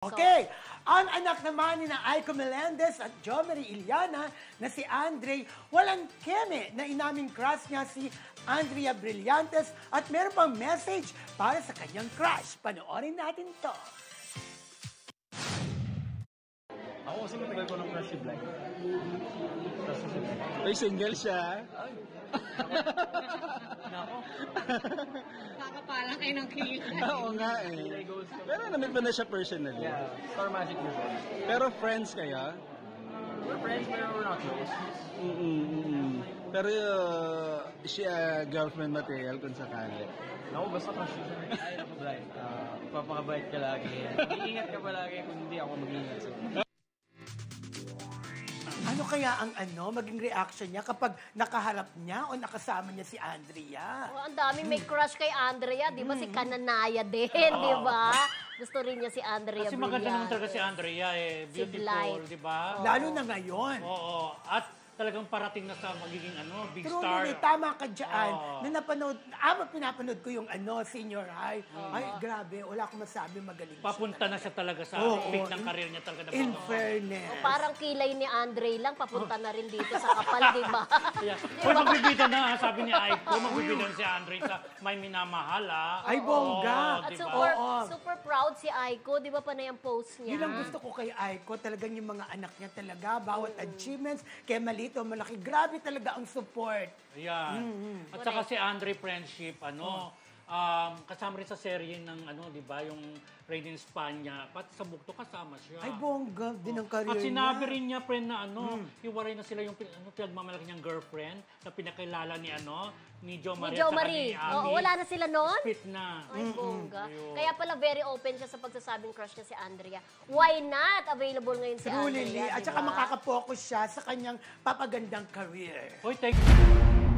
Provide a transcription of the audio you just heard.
Okay, ang anak naman ni na Aiko Melendez at Jo Marie Iliana na si Andre, walang keme na inaming crush niya si Andrea Brillantes at meron pang message para sa kanyang crush. Panoorin natin to. Ako kasi matagal ko ng crush si Bly. Uy, single siya. Nako. Kakapalang kayo ng kilig. Oo nga eh. Pero namit mo na siya personally. Yeah, Star Magic before. Pero friends kaya? We're friends pero we're not close. Pero siya girlfriend material kung sakali. Ako basta crush siya. Ay, naku Bly. Papakabait ka lagi. Iingat ka palagi kung hindi ako mag-iingat sa'yo. Ano kaya ang maging reaction niya kapag nakaharap niya o nakasama niya si Andrea? Oh, ang dami may crush kay Andrea, di ba? Si Kananaya din, di ba? Gusto rin niya si Andrea Kasi Brillantes. maganda naman talaga si Andrea eh. Beautiful, di ba? Lalo na ngayon. Oo. At talagang parating na sa magiging big True, star. Lili, tama ka dyan. Oo. Na pinapanood ko yung senior high. Ay, grabe, wala akong masabi, magaling Papunta na siya talaga sa peak ng career niya talaga. In fairness. Oh, parang kilay ni Andre lang, papunta na rin dito sa kapal, di ba? Yeah. Kung magbibida na, sabi ni Aiko, magbibida na si Andre sa may minamahal. Ay, bongga. At diba? super proud si Aiko, di ba panay ang post niya? Yun ang gusto ko kay Aiko, talagang yung mga anak niya talaga, bawat achievements, kaya maliit o malaki, grabe talaga ang support. Ayan. At saka si Andre Friendship, kasama rin sa serye ng, di ba, yung Rain in Spanya, pati sa Bukto kasama siya. Ay, bongga din ang career At sinabi niya. rin niya, friend, na hiwalay na sila yung pinagmamalaki niyang girlfriend na pinakilala ni Jo Marie. Ni Jo Marie. Oo, wala na sila noon? Fit na. Ay, bongga. Kaya pala very open siya sa pagsasabing crush niya si Andrea. Why not? Available ngayon si True, Andrea, Lili. At di saka ba? makakapokus siya sa kanyang papagandang career. Hoy, thank you.